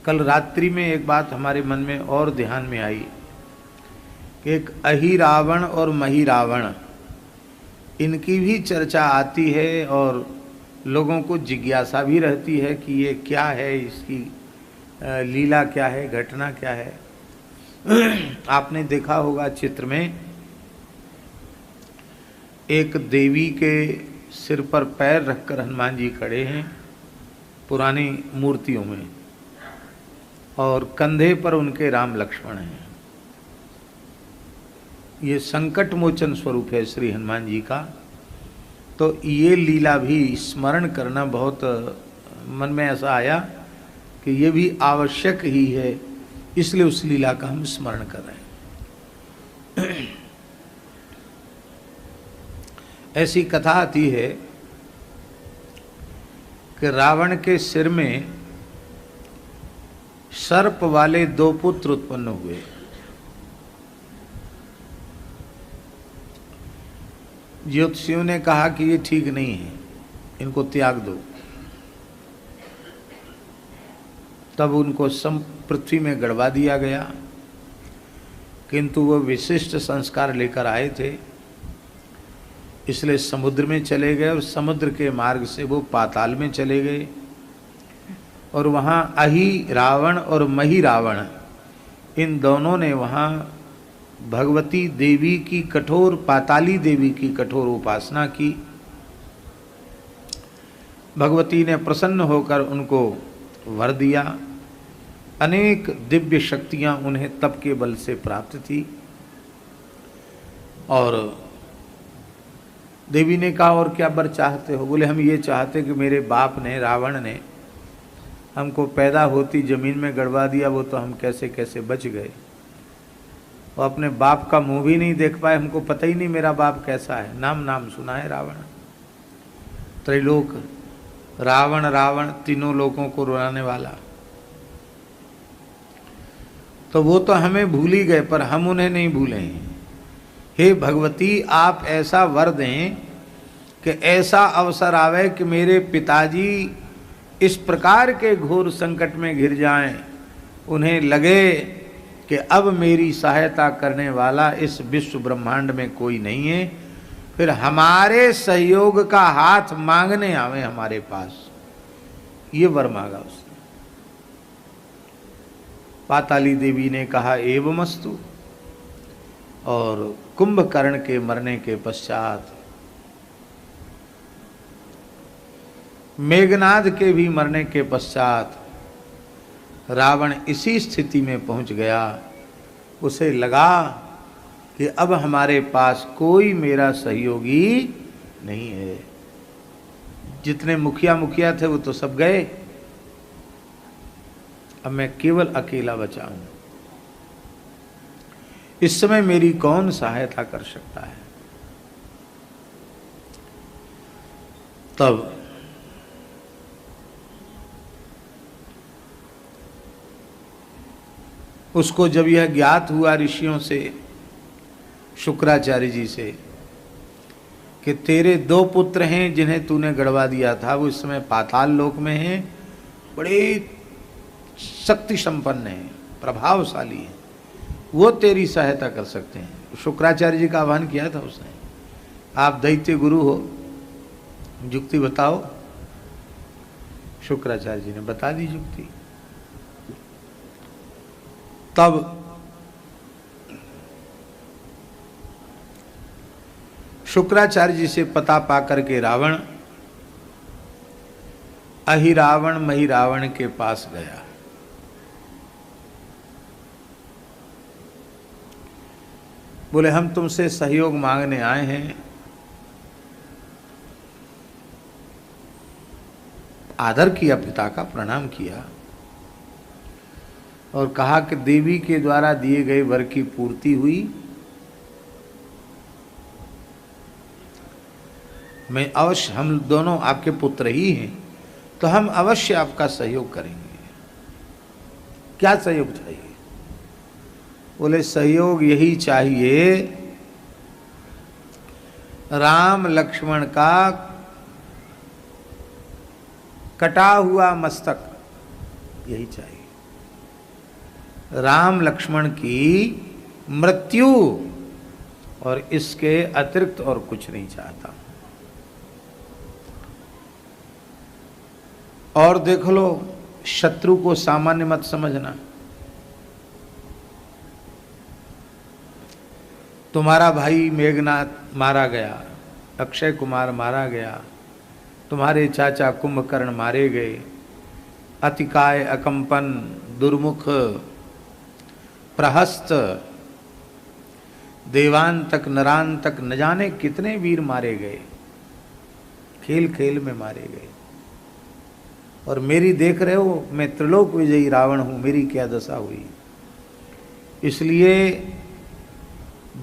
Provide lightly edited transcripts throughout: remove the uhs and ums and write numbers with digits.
कल रात्रि में एक बात हमारे मन में और ध्यान में आई कि एक अहिरावण और महिरावण, इनकी भी चर्चा आती है और लोगों को जिज्ञासा भी रहती है कि ये क्या है, इसकी लीला क्या है, घटना क्या है। आपने देखा होगा चित्र में एक देवी के सिर पर पैर रखकर हनुमान जी खड़े हैं पुरानी मूर्तियों में, और कंधे पर उनके राम लक्ष्मण हैं। ये संकट मोचन स्वरूप है श्री हनुमान जी का। तो ये लीला भी स्मरण करना बहुत मन में ऐसा आया कि ये भी आवश्यक ही है, इसलिए उस लीला का हम स्मरण कर रहे हैं। ऐसी कथा आती है कि रावण के सिर में सर्प वाले 2 पुत्र उत्पन्न हुए। ज्योतिषियों ने कहा कि ये ठीक नहीं है, इनको त्याग दो। तब उनको पृथ्वी में गड़वा दिया गया, किंतु वो विशिष्ट संस्कार लेकर आए थे, इसलिए समुद्र में चले गए और समुद्र के मार्ग से वो पाताल में चले गए। और वहाँ अहि रावण और मही रावण, इन दोनों ने वहाँ भगवती देवी की कठोर, पाताली देवी की कठोर उपासना की। भगवती ने प्रसन्न होकर उनको वर दिया। अनेक दिव्य शक्तियां उन्हें तप के बल से प्राप्त थी। और देवी ने कहा और क्या वर चाहते हो? बोले हम ये चाहते कि मेरे बाप ने, रावण ने हमको पैदा होती जमीन में गड़वा दिया, वो तो हम कैसे कैसे बच गए। वो अपने बाप का मुंह भी नहीं देख पाए, हमको पता ही नहीं मेरा बाप कैसा है। नाम सुना है रावण, त्रैलोक, रावण रावण, तीनों लोगों को रुलाने वाला। तो वो तो हमें भूल ही गए, पर हम उन्हें नहीं भूले हैं। हे भगवती, आप ऐसा वर दें कि ऐसा अवसर आवे कि मेरे पिताजी इस प्रकार के घोर संकट में घिर जाएं, उन्हें लगे कि अब मेरी सहायता करने वाला इस विश्व ब्रह्मांड में कोई नहीं है, फिर हमारे सहयोग का हाथ मांगने आवे हमारे पास। ये वर मांगा उसने। पाताली देवी ने कहा एवमस्तु। और कुंभकर्ण के मरने के पश्चात, मेघनाद के भी मरने के पश्चात रावण इसी स्थिति में पहुंच गया। उसे लगा कि अब हमारे पास कोई मेरा सहयोगी नहीं है। जितने मुखिया थे वो तो सब गए, अब मैं केवल अकेला बचा हूं। इस समय मेरी कौन सहायता कर सकता है? तब उसको जब यह ज्ञात हुआ ऋषियों से, शुक्राचार्य जी से, कि तेरे 2 पुत्र हैं जिन्हें तूने गड़वा दिया था, वो इस समय पाताल लोक में हैं, बड़े शक्ति संपन्न हैं, प्रभावशाली हैं, वो तेरी सहायता कर सकते हैं। शुक्राचार्य जी का आह्वान किया था उसने, आप दैत्य गुरु हो, युक्ति बताओ। शुक्राचार्य जी ने बता दी युक्ति। तब शुक्राचार्य जी से पता पाकर के रावण अहिरावण महिरावण के पास गया। बोले हम तुमसे सहयोग मांगने आए हैं। आदर किया, पिता का प्रणाम किया और कहा कि देवी के द्वारा दिए गए वर की पूर्ति हुई, मैं अवश्य, हम दोनों आपके पुत्र ही हैं, तो हम अवश्य आपका सहयोग करेंगे। क्या सहयोग चाहिए? बोले सहयोग यही चाहिए, राम लक्ष्मण का कटा हुआ मस्तक, यही चाहिए। राम लक्ष्मण की मृत्यु, और इसके अतिरिक्त और कुछ नहीं चाहता। और देख लो, शत्रु को सामान्य मत समझना। तुम्हारा भाई मेघनाथ मारा गया, अक्षय कुमार मारा गया, तुम्हारे चाचा कुंभकर्ण मारे गए, अतिकाय, अकंपन, दुर्मुख, प्रहस्त, देवांतक, नरांतक, न जाने कितने वीर मारे गए, खेल खेल में मारे गए। और मेरी देख रहे हो, मैं त्रिलोक विजयी रावण हूं, मेरी क्या दशा हुई। इसलिए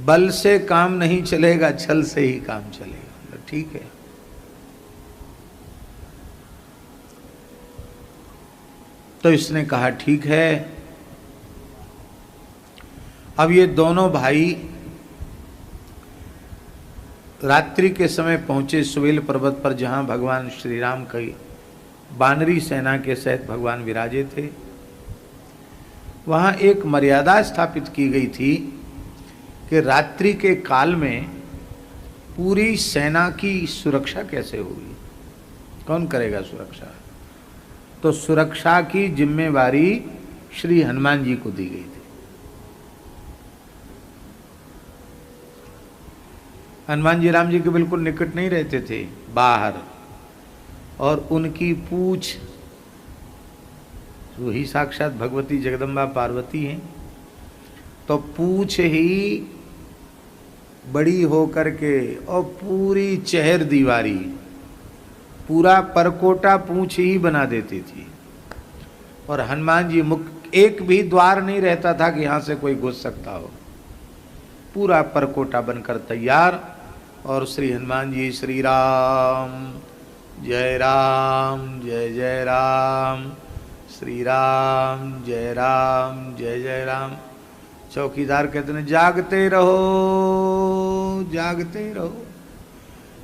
बल से काम नहीं चलेगा, छल से ही काम चलेगा। ठीक है, तो इसने कहा ठीक है। अब ये दोनों भाई रात्रि के समय पहुंचे सुवेल पर्वत पर, जहां भगवान श्री राम की बानरी सेना के सहित भगवान विराजे थे। वहां एक मर्यादा स्थापित की गई थी कि रात्रि के काल में पूरी सेना की सुरक्षा कैसे होगी, कौन करेगा सुरक्षा। तो सुरक्षा की जिम्मेवारी श्री हनुमान जी को दी गई थी। हनुमान जी राम जी के बिल्कुल निकट नहीं रहते थे, बाहर, और उनकी पूछ वही साक्षात भगवती जगदम्बा पार्वती हैं, तो पूछ ही बड़ी होकर के और पूरी चेहर दीवारी, पूरा परकोटा पूछ ही बना देती थी। और हनुमान जी मुख, एक भी द्वार नहीं रहता था कि यहां से कोई घुस सकता हो, पूरा परकोटा बनकर तैयार। और श्री हनुमान जी श्री राम जय जय राम, श्री राम जय जय राम। चौकीदार कहते हैं जागते रहो जागते रहो।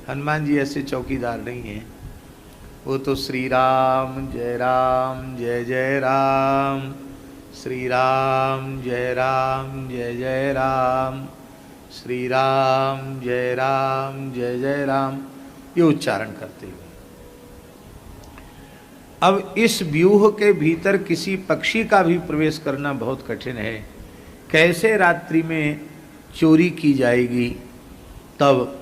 हनुमान जी ऐसे चौकीदार नहीं हैं, वो तो श्री राम जय जय राम, श्री राम जय जय राम, श्री राम जय जय राम, ये उच्चारण करते हुए। अब इस व्यूह के भीतर किसी पक्षी का भी प्रवेश करना बहुत कठिन है। कैसे रात्रि में चोरी की जाएगी। तब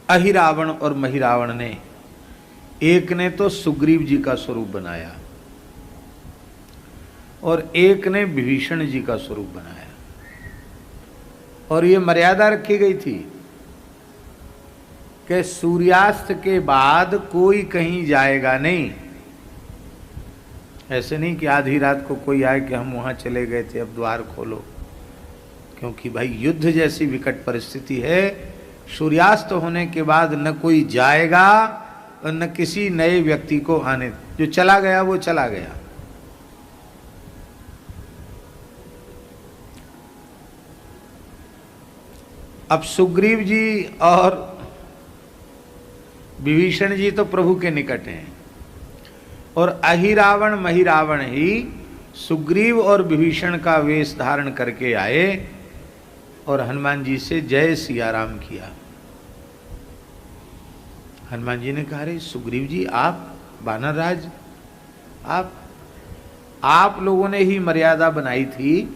अहिरावण और महिरावण ने, एक ने तो सुग्रीव जी का स्वरूप बनाया और एक ने विभीषण जी का स्वरूप बनाया, और ये मर्यादा रखी गई थी कि सूर्यास्त के बाद कोई कहीं जाएगा नहीं। ऐसे नहीं कि आधी रात को कोई आए कि हम वहां चले गए थे, अब द्वार खोलो, क्योंकि भाई युद्ध जैसी विकट परिस्थिति है। सूर्यास्त होने के बाद न कोई जाएगा और न किसी नए व्यक्ति को आने, जो चला गया वो चला गया। अब सुग्रीव जी और विभीषण जी तो प्रभु के निकट हैं, और अहिरावण महिरावण ही सुग्रीव और विभीषण का वेश धारण करके आए और हनुमान जी से जय सिया राम किया। हनुमान जी ने कहा, अरे सुग्रीव जी, आप वानर राज, आप लोगों ने ही मर्यादा बनाई थी,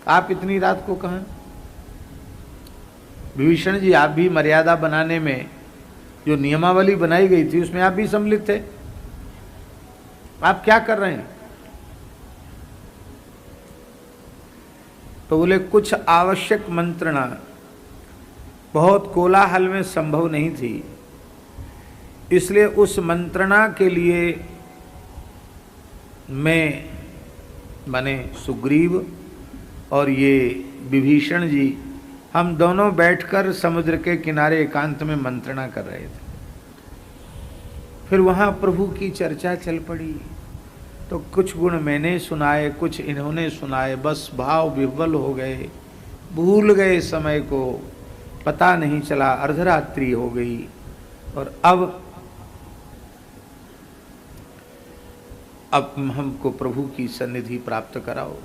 आप इतनी रात को कहां। विभीषण जी, आप भी मर्यादा बनाने में जो नियमावली बनाई गई थी उसमें आप भी सम्मिलित थे, आप क्या कर रहे हैं। तो बोले कुछ आवश्यक मंत्रणा बहुत कोलाहल में संभव नहीं थी, इसलिए उस मंत्रणा के लिए मैं, माने सुग्रीव और ये विभीषण जी, हम दोनों बैठकर समुद्र के किनारे एकांत में मंत्रणा कर रहे थे। फिर वहाँ प्रभु की चर्चा चल पड़ी, तो कुछ गुण मैंने सुनाए, कुछ इन्होंने सुनाए, बस भाव विह्वल हो गए, भूल गए समय को, पता नहीं चला, अर्धरात्रि हो गई। और अब अब हमको प्रभु की सन्निधि प्राप्त कराओ।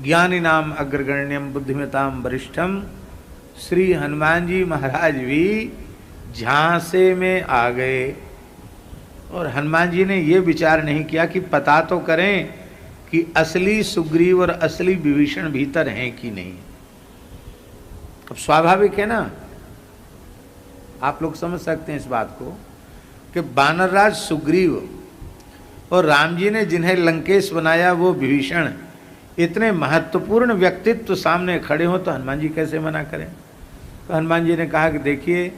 ज्ञानी नाम अग्रगण्यम बुद्धिमताम वरिष्ठम, श्री हनुमान जी महाराज भी झांसे में आ गए। और हनुमान जी ने ये विचार नहीं किया कि पता तो करें कि असली सुग्रीव और असली विभीषण भीतर हैं कि नहीं। अब स्वाभाविक है ना, आप लोग समझ सकते हैं इस बात को कि वानरराज सुग्रीव और राम जी ने जिन्हें लंकेश बनाया वो विभीषण, इतने महत्वपूर्ण व्यक्तित्व सामने खड़े हों तो हनुमान जी कैसे मना करें। तो हनुमान जी ने कहा कि देखिए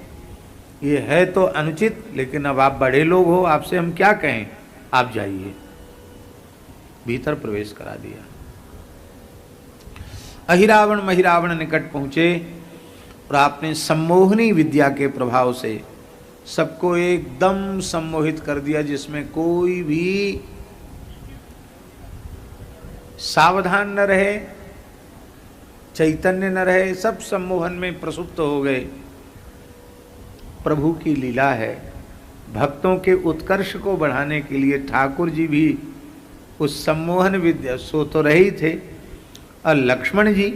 ये है तो अनुचित, लेकिन अब आप बड़े लोग हो, आपसे हम क्या कहें, आप जाइए। भीतर प्रवेश करा दिया। अहिरावण महिरावण निकट पहुंचे और आपने सम्मोहनी विद्या के प्रभाव से सबको एकदम सम्मोहित कर दिया, जिसमें कोई भी सावधान न रहे, चैतन्य न रहे, सब सम्मोहन में प्रसुप्त हो गए। प्रभु की लीला है। भक्तों के उत्कर्ष को बढ़ाने के लिए ठाकुर जी भी उस सम्मोहन विद्या सो तो रहे ही थे, और लक्ष्मण जी,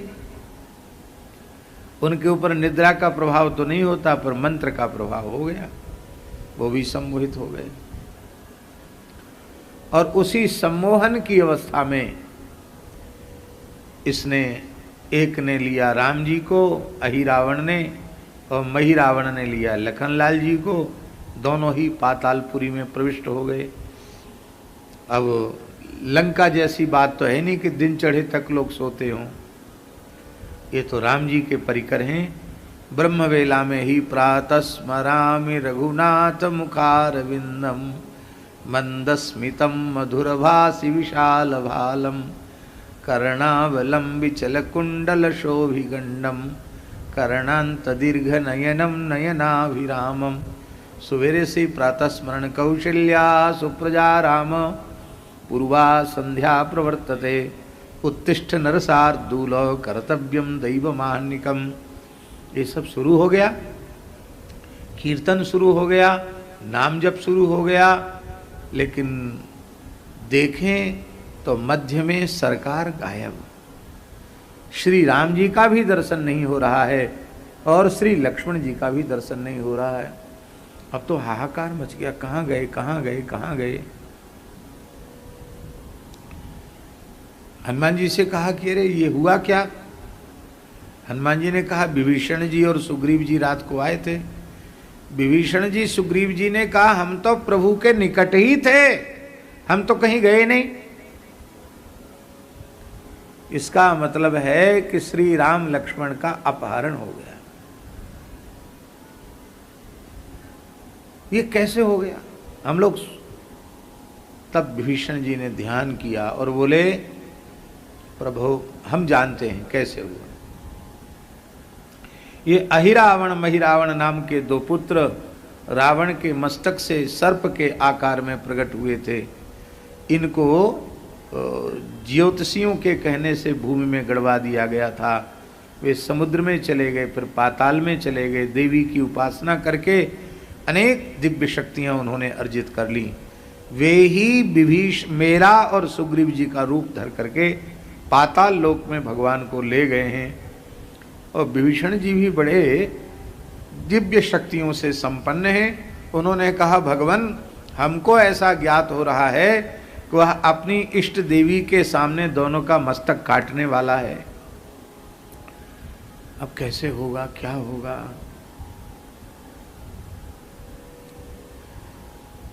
उनके ऊपर निद्रा का प्रभाव तो नहीं होता पर मंत्र का प्रभाव हो गया, वो भी सम्मोहित हो गए। और उसी सम्मोहन की अवस्था में इसने एक ने लिया राम जी को, अहिरावण ने, और महिरावण ने लिया लखनलाल जी को। दोनों ही पातालपुरी में प्रविष्ट हो गए। अब लंका जैसी बात तो है नहीं कि दिन चढ़े तक लोग सोते हों। ये तो राम जी के परिकर हैं। ब्रह्म वेला में ही प्रातः स्मरामि रघुनाथ मुखारविंदम, मंदस्मितम मधुरभासि विशाल भालम, कर्णावलंबि चल कुंडल शोभिगंडम, कर्णांत दीर्घ नयनम नयनाभिरामम। सुवेरे से प्रातः स्मरण कौशल्या सुप्रजा राम, पूर्वा संध्या प्रवर्तते, उत्तिष्ठ नरसार्दूल कर्तव्यम दैवमान्निकम। ये सब शुरू हो गया, कीर्तन शुरू हो गया, नाम जप शुरू हो गया। लेकिन देखें तो मध्य में सरकार गायब। श्री राम जी का भी दर्शन नहीं हो रहा है और श्री लक्ष्मण जी का भी दर्शन नहीं हो रहा है। अब तो हाहाकार मच गया, कहाँ गए कहाँ गए कहाँ गए। हनुमान जी से कहा कि अरे ये हुआ क्या। हनुमान जी ने कहा विभीषण जी और सुग्रीव जी रात को आए थे। विभीषण जी सुग्रीव जी ने कहा हम तो प्रभु के निकट ही थे, हम तो कहीं गए नहीं। इसका मतलब है कि श्री राम लक्ष्मण का अपहरण हो गया। ये कैसे हो गया। हम लोग तब विभीषण जी ने ध्यान किया और बोले प्रभु हम जानते हैं कैसे हुआ। ये अहिरावण महिरावण नाम के दो पुत्र रावण के मस्तक से सर्प के आकार में प्रकट हुए थे। इनको ज्योतिषियों के कहने से भूमि में गड़वा दिया गया था। वे समुद्र में चले गए, फिर पाताल में चले गए। देवी की उपासना करके अनेक दिव्य शक्तियां उन्होंने अर्जित कर ली। वे ही मेरा और सुग्रीव जी का रूप धर करके पाताल लोक में भगवान को ले गए हैं। और विभीषण जी भी बड़े दिव्य शक्तियों से संपन्न हैं। उन्होंने कहा भगवान हमको ऐसा ज्ञात हो रहा है कि वह अपनी इष्ट देवी के सामने दोनों का मस्तक काटने वाला है। अब कैसे होगा, क्या होगा।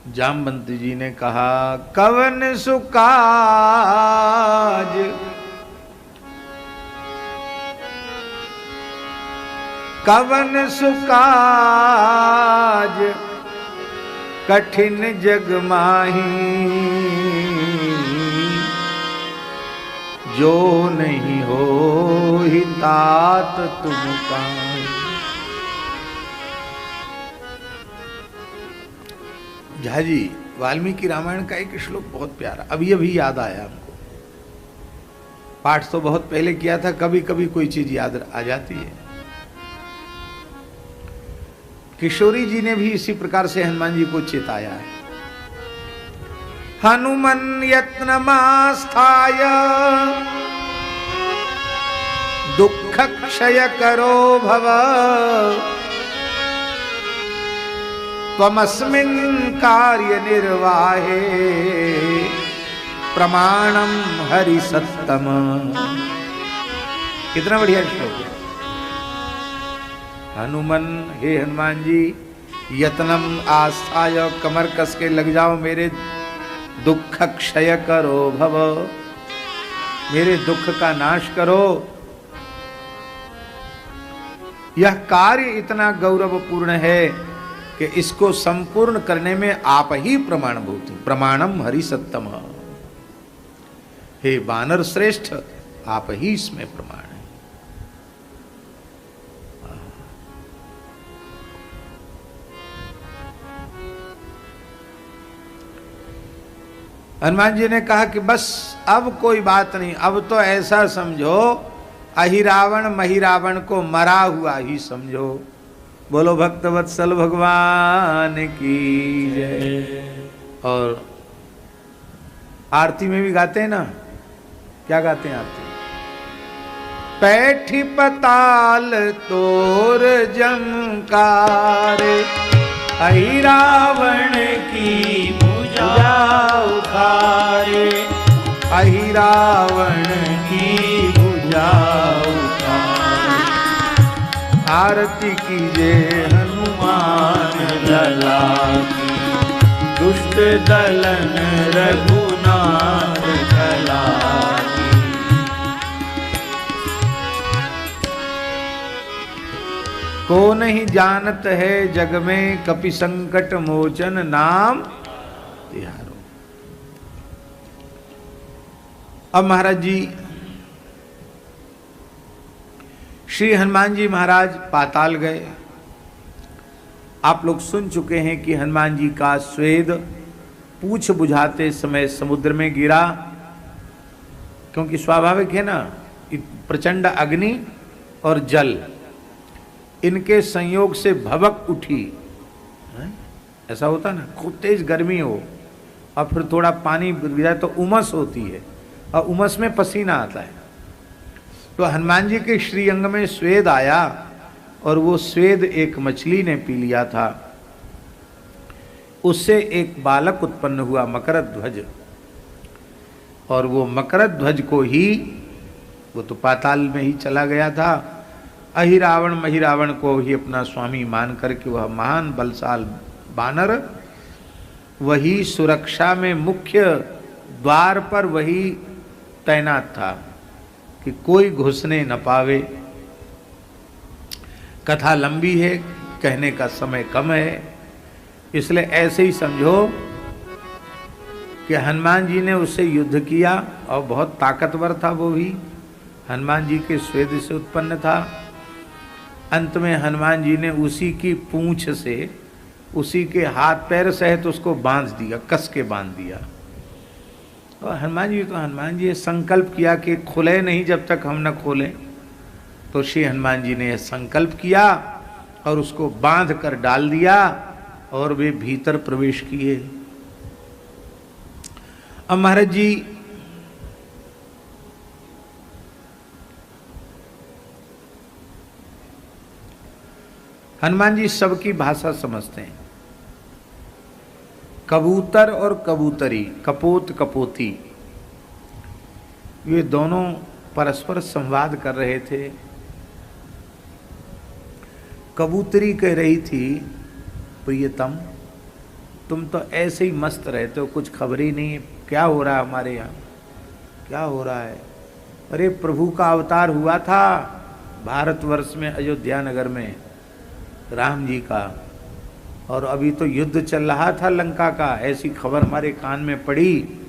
जामवंती जी ने कहा कवन सुकाज कवन सुकाज कठिन जग माही, जो नहीं हो ही तात तुम पाई। झा जी वाल्मीकि रामायण का एक श्लोक बहुत प्यारा अभी याद आया हमको। पाठ तो बहुत पहले किया था, कभी कभी कोई चीज याद आ जाती है। किशोरी जी ने भी इसी प्रकार से हनुमान जी को चेताया है। हनुमन यत्नमास्थाय दुख क्षय करो भव, त्वमस्मिन् कार्य निर्वाहे प्रमाणम हरि सत्तम। कितना बढ़िया श्लोक है। हनुमान, हे हनुमान जी, यत्नम आस्थाय, कमर कस के लग जाओ, मेरे दुख क्षय करो भव, मेरे दुख का नाश करो। यह कार्य इतना गौरवपूर्ण है कि इसको संपूर्ण करने में आप ही प्रमाणभूत, प्रमाणम हरि सत्तम। हे वानर श्रेष्ठ, आप ही इसमें प्रमाण है। हनुमान जी ने कहा कि बस अब कोई बात नहीं, अब तो ऐसा समझो अहिरावण महिरावण को मरा हुआ ही समझो। बोलो भक्तवत्सल भगवान की जय। और आरती में भी गाते हैं ना, क्या गाते हैं आरती? पैठी पताल तोर जमकारे, अहिरावण की भुजा उखारे, अहिरावण की भुजा उखारे। आरती कीजे हनुमान लला की, दुष्ट दलन रघुनाथ कला की। को नहीं जानत है जग में, कपि संकट मोचन नाम तिहारो। अब महाराज जी, श्री हनुमान जी महाराज पाताल गए। आप लोग सुन चुके हैं कि हनुमान जी का स्वेद पूछ बुझाते समय समुद्र में गिरा, क्योंकि स्वाभाविक है ना, प्रचंड अग्नि और जल, इनके संयोग से भभक उठी। ऐसा होता ना, खूब तेज गर्मी हो और फिर थोड़ा पानी गिर जाए तो उमस होती है, और उमस में पसीना आता है। तो हनुमान जी के श्रीअंग में स्वेद आया, और वो स्वेद एक मछली ने पी लिया था। उससे एक बालक उत्पन्न हुआ, मकरध्वज। और वो मकरध्वज को ही, वो तो पाताल में ही चला गया था, अहिरावण महिरावण को ही अपना स्वामी मान करके वह महान बलशाल बानर, वही सुरक्षा में मुख्य द्वार पर वही तैनात था कि कोई घुसने न पावे। कथा लंबी है, कहने का समय कम है, इसलिए ऐसे ही समझो कि हनुमान जी ने उससे युद्ध किया, और बहुत ताकतवर था वो भी, हनुमान जी के स्वेद से उत्पन्न था। अंत में हनुमान जी ने उसी की पूंछ से, उसी के हाथ पैर सहित उसको बांध दिया, कस के बांध दिया। और हनुमान जी संकल्प किया कि खुले नहीं जब तक हम न खोलें। तो श्री हनुमान जी ने संकल्प किया और उसको बांध कर डाल दिया, और वे भीतर प्रवेश किए। अब महाराज जी, हनुमान जी सबकी भाषा समझते हैं। कबूतर और कबूतरी, कपोत कपोती, ये दोनों परस्पर संवाद कर रहे थे। कबूतरी कह रही थी, प्रियतम तुम तो ऐसे ही मस्त रहते हो, कुछ खबर ही नहीं है, क्या हो रहा है हमारे यहाँ, क्या हो रहा है। अरे प्रभु का अवतार हुआ था भारतवर्ष में, अयोध्या नगर में, राम जी का, और अभी तो युद्ध चल रहा था लंका का, ऐसी खबर हमारे कान में पड़ी,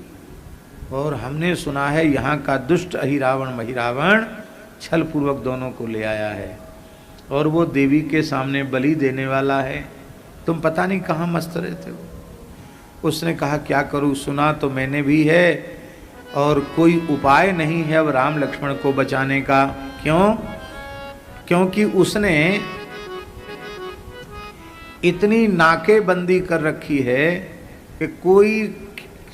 और हमने सुना है यहाँ का दुष्ट अहिरावण महिरावण छल पूर्वक दोनों को ले आया है, और वो देवी के सामने बलि देने वाला है। तुम पता नहीं कहाँ मस्त रहते हो। उसने कहा क्या करूँ, सुना तो मैंने भी है, और कोई उपाय नहीं है अब राम लक्ष्मण को बचाने का। क्यों? क्योंकि उसने इतनी नाकेबंदी कर रखी है कि कोई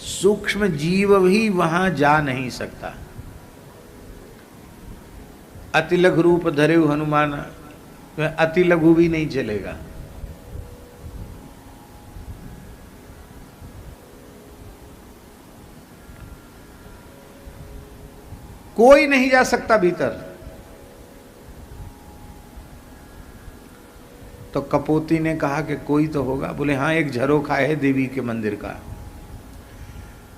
सूक्ष्म जीव भी वहां जा नहीं सकता। अति लघु रूप धरे हनुमान, अति लघु भी नहीं चलेगा। कोई नहीं जा सकता भीतर। तो कपोती ने कहा कि कोई तो होगा। बोले हाँ, एक झरोखा है देवी के मंदिर का,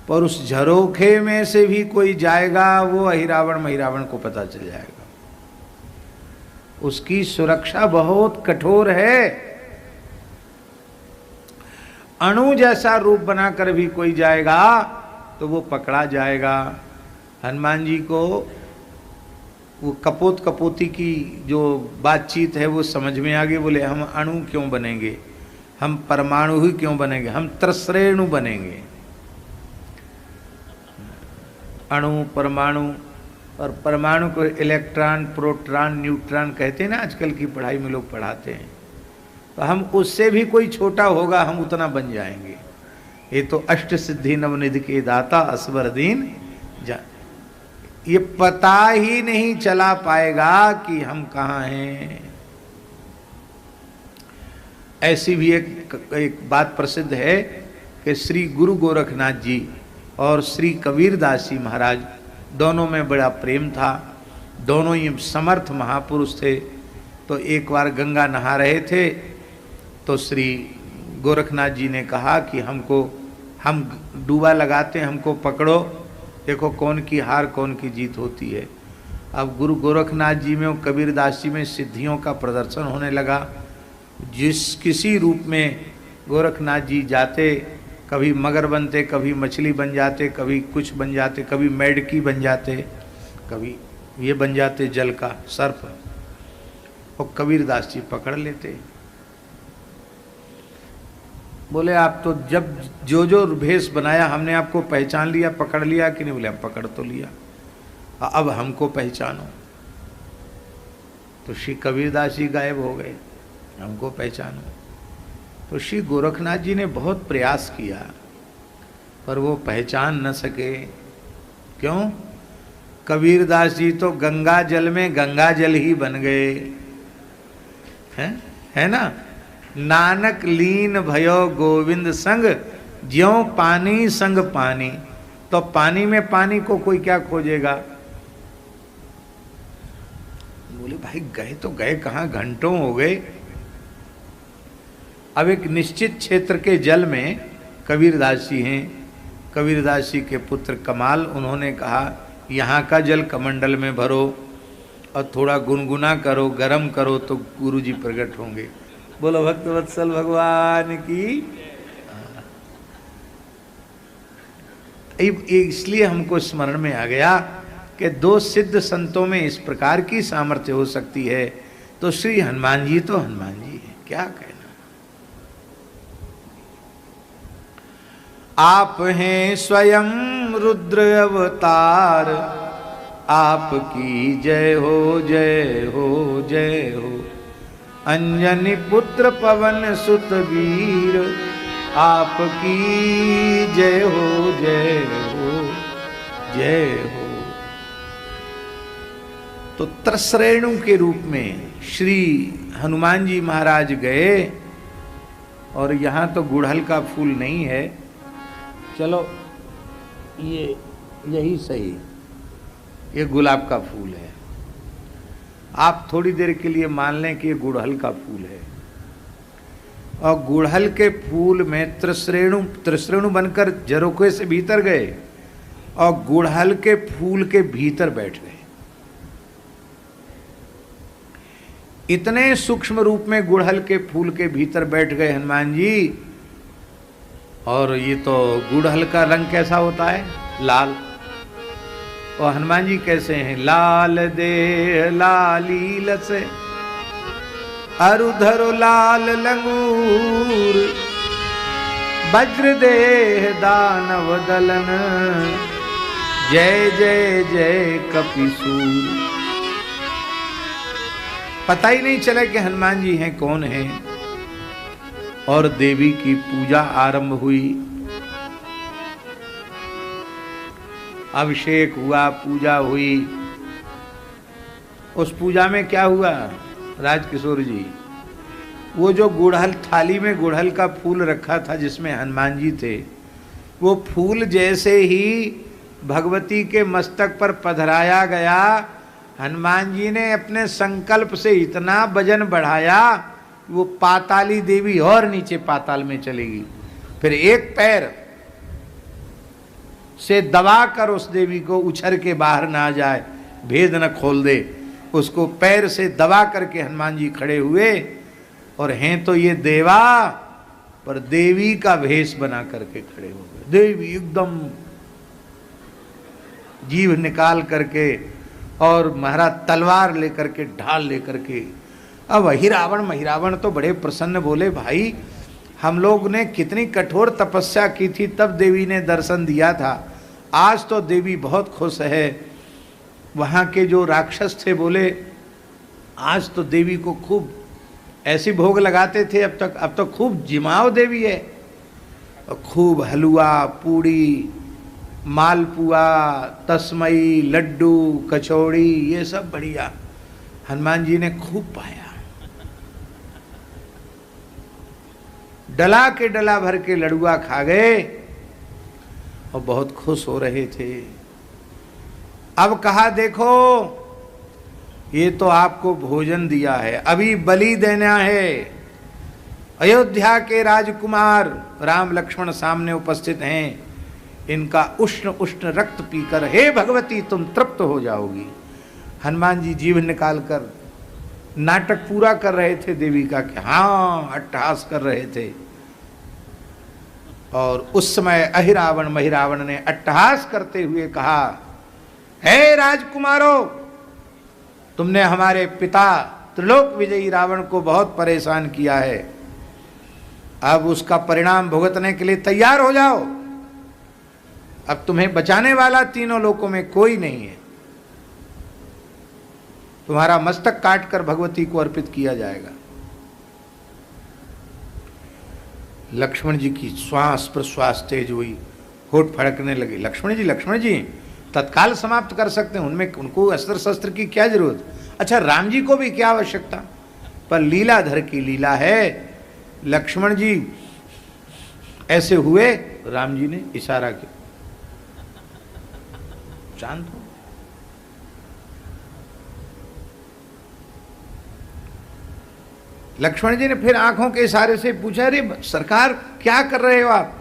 पर उस झरोखे में से भी कोई जाएगा, वो अहिरावण महिरावण को पता चल जाएगा। उसकी सुरक्षा बहुत कठोर है। अणु जैसा रूप बनाकर भी कोई जाएगा तो वो पकड़ा जाएगा। हनुमान जी को वो कपोत कपोती की जो बातचीत है वो समझ में आ गई। बोले हम अणु क्यों बनेंगे, हम परमाणु ही क्यों बनेंगे, हम त्रसरेणु बनेंगे। अणु परमाणु, और परमाणु को इलेक्ट्रॉन प्रोटॉन न्यूट्रॉन कहते हैं ना, आजकल की पढ़ाई में लोग पढ़ाते हैं। तो हम उससे भी कोई छोटा होगा, हम उतना बन जाएंगे। ये तो अष्ट सिद्धि नवनिधि के दाता असवर दीन जा, ये पता ही नहीं चला पाएगा कि हम कहाँ हैं। ऐसी भी एक बात प्रसिद्ध है कि श्री गुरु गोरखनाथ जी और श्री कबीरदास जी महाराज दोनों में बड़ा प्रेम था। दोनों ही समर्थ महापुरुष थे। तो एक बार गंगा नहा रहे थे तो श्री गोरखनाथ जी ने कहा कि हम डूबा लगाते हैं, हमको पकड़ो, देखो कौन की हार कौन की जीत होती है। अब गुरु गोरखनाथ जी में और कबीरदास जी में सिद्धियों का प्रदर्शन होने लगा। जिस किसी रूप में गोरखनाथ जी जाते, कभी मगर बनते, कभी मछली बन जाते, कभी कुछ बन जाते, कभी मेढकी बन जाते, कभी ये बन जाते जल का सर्प, और कबीरदास जी पकड़ लेते। बोले आप तो जब जो जो भेष बनाया हमने आपको पहचान लिया, पकड़ लिया कि नहीं? बोले हम पकड़ तो लिया, अब हमको पहचानो। तो श्री कबीरदास जी गायब हो गए, हमको पहचानो। तो श्री गोरखनाथ जी ने बहुत प्रयास किया पर वो पहचान न सके। क्यों? कबीरदास जी तो गंगा जल में गंगा जल ही बन गए हैं, है ना। नानक लीन भयो गोविंद संग, ज्यों पानी संग पानी। तो पानी में पानी को कोई क्या खोजेगा? बोले भाई गए तो गए कहाँ, घंटों हो गए। अब एक निश्चित क्षेत्र के जल में कबीरदास जी हैं, कबीरदास जी के पुत्र कमाल, उन्होंने कहा यहाँ का जल कमंडल में भरो और थोड़ा गुनगुना करो, गरम करो तो गुरु जी प्रकट होंगे। बोलो भक्त वत्सल भगवान की। इसलिए हमको स्मरण में आ गया कि दो सिद्ध संतों में इस प्रकार की सामर्थ्य हो सकती है, तो श्री हनुमान जी तो हनुमान जी है, क्या कहना। आप हैं स्वयं रुद्र अवतार, आपकी जय हो जय हो जय हो। अंजनी पुत्र पवन सुत वीर, आपकी जय हो जय हो जय हो। तो त्रसरेणु के रूप में श्री हनुमान जी महाराज गए, और यहाँ तो गुड़हल का फूल नहीं है, चलो ये यही सही, ये गुलाब का फूल है। आप थोड़ी देर के लिए मान लें कि ये गुड़हल का फूल है, और गुड़हल के फूल में त्रसरेणु बनकर झरोखे से भीतर गए और गुड़हल के फूल के भीतर बैठ गए। इतने सूक्ष्म रूप में गुड़हल के फूल के भीतर बैठ गए हनुमान जी। और ये तो गुड़हल का रंग कैसा होता है? लाल। और हनुमान जी कैसे हैं? लाल देह लाली लसे, अरुधरो लाल लंगूर, वज्र देह दानव दलन, जय जय जय कपिसूर। पता ही नहीं चला कि हनुमान जी हैं कौन हैं। और देवी की पूजा आरंभ हुई। अभिषेक हुआ, पूजा हुई। उस पूजा में क्या हुआ राजकिशोर जी, वो जो गुड़हल थाली में गुड़हल का फूल रखा था जिसमें हनुमान जी थे, वो फूल जैसे ही भगवती के मस्तक पर पधराया गया, हनुमान जी ने अपने संकल्प से इतना वजन बढ़ाया, वो पाताली देवी और नीचे पाताल में चलेगी। फिर एक पैर से दबाकर उस देवी को उछर के बाहर ना जाए, भेद न खोल दे, उसको पैर से दबा करके हनुमान जी खड़े हुए। और हैं तो ये देवा, पर देवी का भेष बना करके खड़े हो गए। देवी एकदम जीभ निकाल करके और महाराज तलवार लेकर के, ढाल लेकर के। अब महिरावण तो बड़े प्रसन्न, बोले भाई हम लोग ने कितनी कठोर तपस्या की थी तब देवी ने दर्शन दिया था, आज तो देवी बहुत खुश है। वहाँ के जो राक्षस थे बोले आज तो देवी को खूब ऐसी भोग लगाते थे, अब तो खूब जिमाव देवी है, और खूब हलवा पूड़ी मालपुआ तस्मई लड्डू कचौड़ी ये सब बढ़िया हनुमान जी ने खूब पाया। डला के डला भर के लड़ुआ खा गए और बहुत खुश हो रहे थे। अब कहा देखो ये तो आपको भोजन दिया है, अभी बलि देना है। अयोध्या के राजकुमार राम लक्ष्मण सामने उपस्थित हैं, इनका उष्ण उष्ण रक्त पीकर हे भगवती तुम तृप्त हो जाओगी। हनुमान जी जीभ निकालकर नाटक पूरा कर रहे थे देवी का कि हाँ, अट्टहास कर रहे थे। और उस समय अहिरावण महिरावण ने अट्टहास करते हुए कहा, हे राजकुमारों, तुमने हमारे पिता त्रिलोक विजयी रावण को बहुत परेशान किया है, अब उसका परिणाम भुगतने के लिए तैयार हो जाओ। अब तुम्हें बचाने वाला तीनों लोकों में कोई नहीं है, तुम्हारा मस्तक काटकर भगवती को अर्पित किया जाएगा। लक्ष्मण जी की श्वास प्रश्वास तेज हुई, होठ फड़कने लगे। लक्ष्मण जी तत्काल समाप्त कर सकते हैं, उनमें उनको अस्त्र शस्त्र की क्या जरूरत। अच्छा राम जी को भी क्या आवश्यकता, पर लीलाधर की लीला है। लक्ष्मण जी ऐसे हुए, राम जी ने इशारा किया शांत हो। लक्ष्मण जी ने फिर आंखों के इशारे से पूछा, अरे सरकार क्या कर रहे हो आप।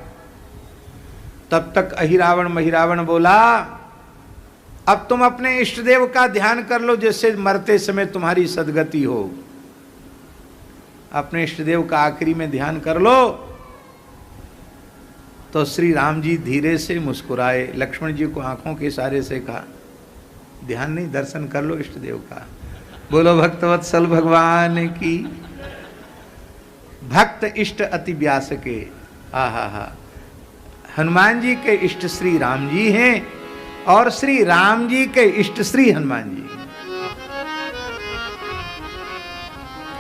तब तक अहिरावण महिरावण बोला, अब तुम अपने इष्ट देव का ध्यान कर लो जिससे मरते समय तुम्हारी सदगति हो। अपने इष्ट देव का आखिरी में ध्यान कर लो। तो श्री राम जी धीरे से मुस्कुराए, लक्ष्मण जी को आंखों के इशारे से कहा, ध्यान नहीं, दर्शन कर लो इष्ट देव का। बोलो भक्तवत्सल भगवान की। भक्त इष्ट अति व्यास के। आहा, हनुमान जी के इष्ट श्री राम जी हैं और श्री राम जी के इष्ट श्री हनुमान जी।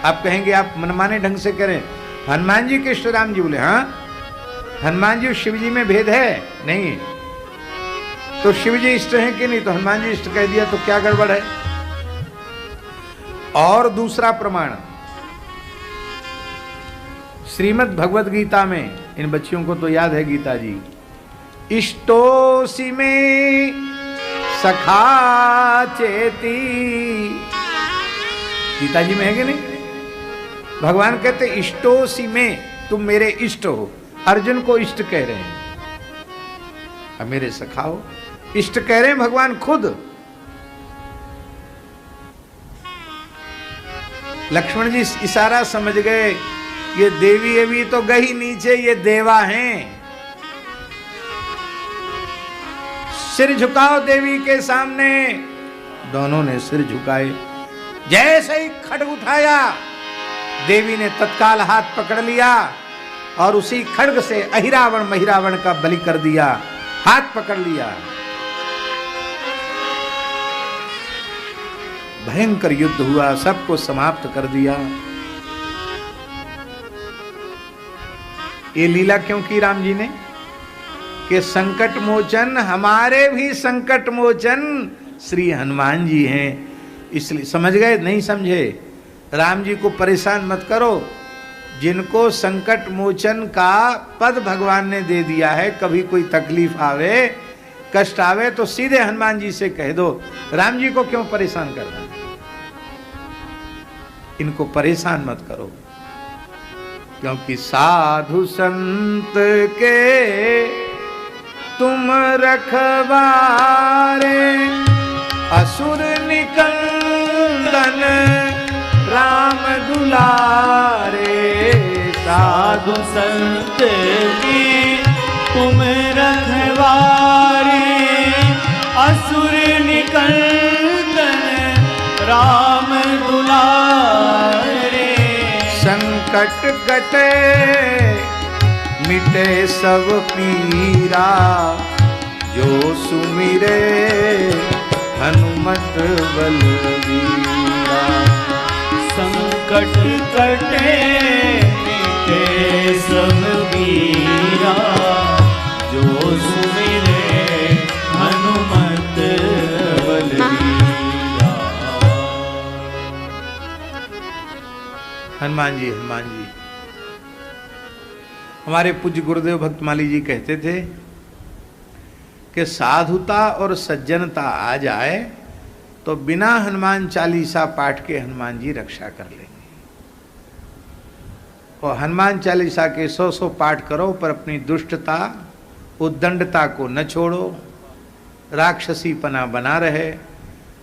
आप कहेंगे आप मनमाने ढंग से करें, हनुमान जी के इष्ट राम जी। बोले हाँ, हनुमान जी शिव जी में भेद है नहीं, तो शिव जी इष्ट हैं कि नहीं, तो हनुमान जी इष्ट कह दिया तो क्या गड़बड़ है। और दूसरा प्रमाण श्रीमद् भगवद गीता में, इन बच्चियों को तो याद है गीता जी, इष्टोसी में सखा चेती, गीता जी में है कि नहीं। भगवान कहते इष्टोसी में, तुम मेरे इष्ट हो। अर्जुन को इष्ट कह रहे हैं, अब मेरे सखा हो, इष्ट कह रहे हैं भगवान खुद। लक्ष्मण जी इशारा समझ गए, ये देवी अभी तो गई नीचे, ये देवा हैं। सिर झुकाओ देवी के सामने। दोनों ने सिर झुकाए। जैसे ही खड्ग उठाया, देवी ने तत्काल हाथ पकड़ लिया और उसी खड्ग से अहिरावण महिरावण का बलि कर दिया। हाथ पकड़ लिया, भयंकर युद्ध हुआ, सबको समाप्त कर दिया। ये लीला क्यों की राम जी ने? कि संकट मोचन, हमारे भी संकट मोचन श्री हनुमान जी हैं। इसलिए समझ गए? नहीं समझे? राम जी को परेशान मत करो। जिनको संकट मोचन का पद भगवान ने दे दिया है, कभी कोई तकलीफ आवे, कष्ट आवे तो सीधे हनुमान जी से कह दो। राम जी को क्यों परेशान करना? इनको परेशान मत करो, क्योंकि साधु संत के तुम रखवारे, असुर निकंदन राम दुलारे। साधु संत की तुम रखवारे, असुर निकंदन राम दुलारे। संकट कटे मिटे सब पीरा, जो सुमिरे हनुमत बलवीरा। संकट कटे मिटे सब पीरा, जो सुमिरे हनुमत बलवीरा। हनुमान जी, हनुमान जी। हमारे पूज्य गुरुदेव भक्तमाली जी कहते थे कि साधुता और सज्जनता आ जाए तो बिना हनुमान चालीसा पाठ के हनुमान जी रक्षा कर लेंगे। और हनुमान चालीसा के 100 पाठ करो, पर अपनी दुष्टता उद्दंडता को न छोड़ो, राक्षसीपना बना रहे,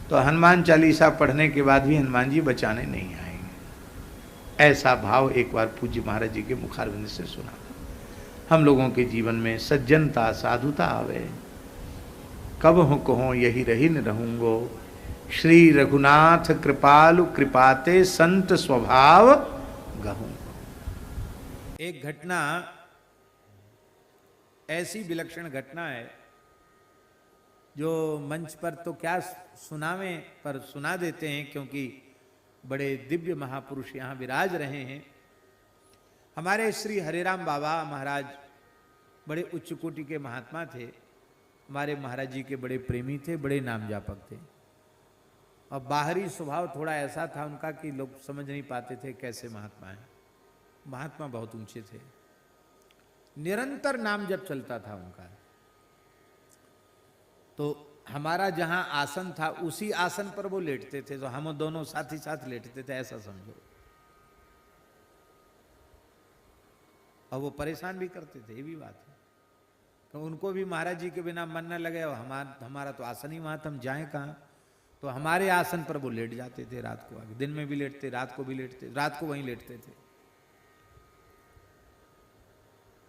तो हनुमान चालीसा पढ़ने के बाद भी हनुमान जी बचाने नहीं आएंगे। ऐसा भाव एक बार पूज्य महाराज जी के मुखारविंद से सुना। हम लोगों के जीवन में सज्जनता साधुता आवे, कब हो कहो यही रही न रहूंगो। श्री रघुनाथ कृपालु कृपाते संत स्वभाव गहूंगो। एक घटना, ऐसी विलक्षण घटना है जो मंच पर तो क्या सुनावें, पर सुना देते हैं, क्योंकि बड़े दिव्य महापुरुष यहाँ विराज रहे हैं। हमारे श्री हरिराम बाबा महाराज बड़े उच्च कोटि के महात्मा थे। हमारे महाराज जी के बड़े प्रेमी थे, बड़े नाम जापक थे, और बाहरी स्वभाव थोड़ा ऐसा था उनका कि लोग समझ नहीं पाते थे कैसे महात्मा हैं। महात्मा बहुत ऊंचे थे, निरंतर नाम जब चलता था उनका। तो हमारा जहां आसन था उसी आसन पर वो लेटते थे, तो हम दोनों साथ ही साथ लेटते थे, ऐसा समझो। और वो परेशान भी करते थे, ये भी बात है। तो उनको भी महाराज जी के बिना मन न लगे, और हमारा तो आसन ही वहां था, हम जाएं कहाँ। तो हमारे आसन पर वो लेट जाते थे रात को आके, दिन में भी लेटते, रात को भी लेटते, रात को वहीं लेटते थे।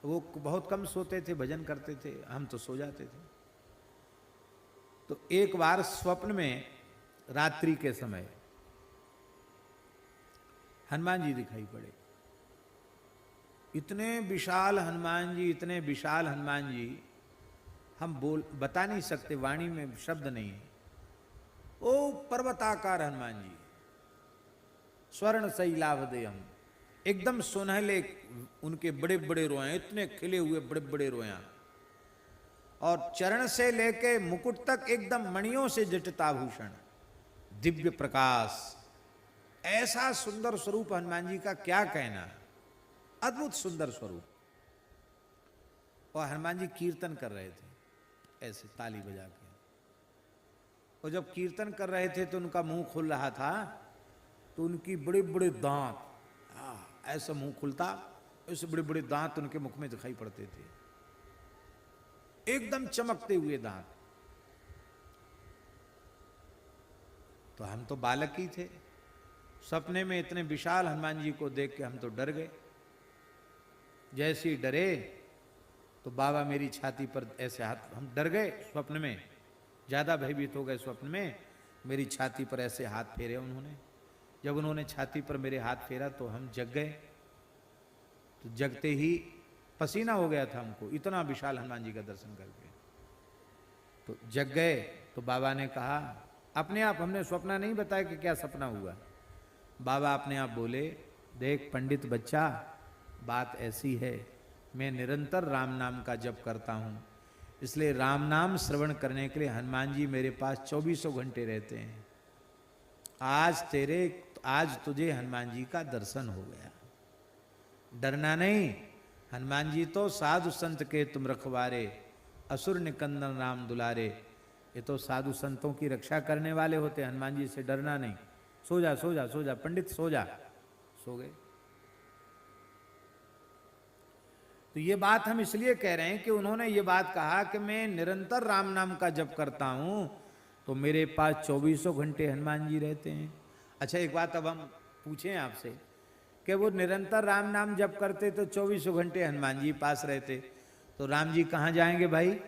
वो बहुत कम सोते थे, भजन करते थे, हम तो सो जाते थे। तो एक बार स्वप्न में रात्रि के समय हनुमान जी दिखाई पड़े। इतने विशाल हनुमान जी, इतने विशाल हनुमान जी, हम बता नहीं सकते, वाणी में शब्द नहीं है। ओ पर्वताकार हनुमान जी, स्वर्ण शैलावदेयम, एकदम सुनहले, उनके बड़े बड़े रोए, इतने खिले हुए बड़े बड़े रोया, और चरण से लेके मुकुट तक एकदम मणियों से जटिताभूषण, दिव्य प्रकाश। ऐसा सुंदर स्वरूप हनुमान जी का क्या कहना, अद्भुत सुंदर स्वरूप। और हनुमान जी कीर्तन कर रहे थे ऐसे ताली बजा के, और जब कीर्तन कर रहे थे तो उनका मुंह खुल रहा था, तो उनकी बड़े बड़े दांत, ऐसा मुंह खुलता, ऐसे बड़े बड़े दांत उनके मुख में दिखाई पड़ते थे, एकदम चमकते हुए दांत। तो हम तो बालक ही थे, सपने में इतने विशाल हनुमान जी को देख के हम तो डर गए। जैसे ही डरे तो बाबा मेरी छाती पर ऐसे हाथ, हम डर गए स्वप्न में, ज्यादा भयभीत हो गए स्वप्न में। मेरी छाती पर ऐसे हाथ फेरे उन्होंने। जब उन्होंने छाती पर मेरे हाथ फेरा तो हम जग गए। तो जगते ही पसीना हो गया था हमको, इतना विशाल हनुमान जी का दर्शन करके। तो जग गए तो बाबा ने कहा, अपने आप, हमने सपना नहीं बताया कि क्या सपना हुआ। बाबा अपने आप बोले, देख पंडित बच्चा, बात ऐसी है, मैं निरंतर राम नाम का जप करता हूँ, इसलिए राम नाम श्रवण करने के लिए हनुमान जी मेरे पास 2400 घंटे रहते हैं। आज तुझे हनुमान जी का दर्शन हो गया, डरना नहीं। हनुमान जी तो साधु संत के तुम रखवारे, असुर निकंदन राम दुलारे। ये तो साधु संतों की रक्षा करने वाले होते, हनुमान जी से डरना नहीं। सो जा सो जा सो जा पंडित सो जा। सो गए। तो ये बात हम इसलिए कह रहे हैं कि उन्होंने ये बात कहा कि मैं निरंतर राम नाम का जप करता हूं, तो मेरे पास 2400 घंटे हनुमान जी रहते हैं। अच्छा एक बात अब हम पूछें आपसे कि वो निरंतर राम नाम जप करते तो 2400 घंटे हनुमान जी पास रहते, तो राम जी कहाँ जाएंगे भाई?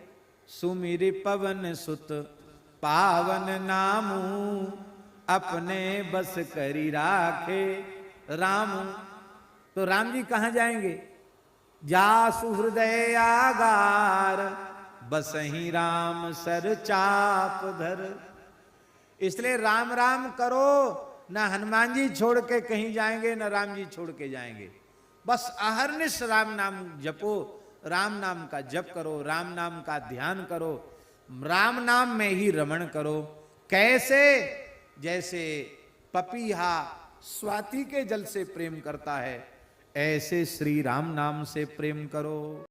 सुमिर पवन सुत पावन नामू, अपने बस करी राखे रामू। तो राम जी कहाँ जाएंगे? जासु हृदय आगार, बसहि राम सर चाप धर। इसलिए राम राम करो, ना हनुमान जी छोड़ के कहीं जाएंगे, ना राम जी छोड़ के जाएंगे। बस अहरनिश राम नाम जपो, राम नाम का जप करो, राम नाम का ध्यान करो, राम नाम में ही रमण करो। कैसे? जैसे पपीहा स्वाति के जल से प्रेम करता है, ऐसे श्री राम नाम से प्रेम करो।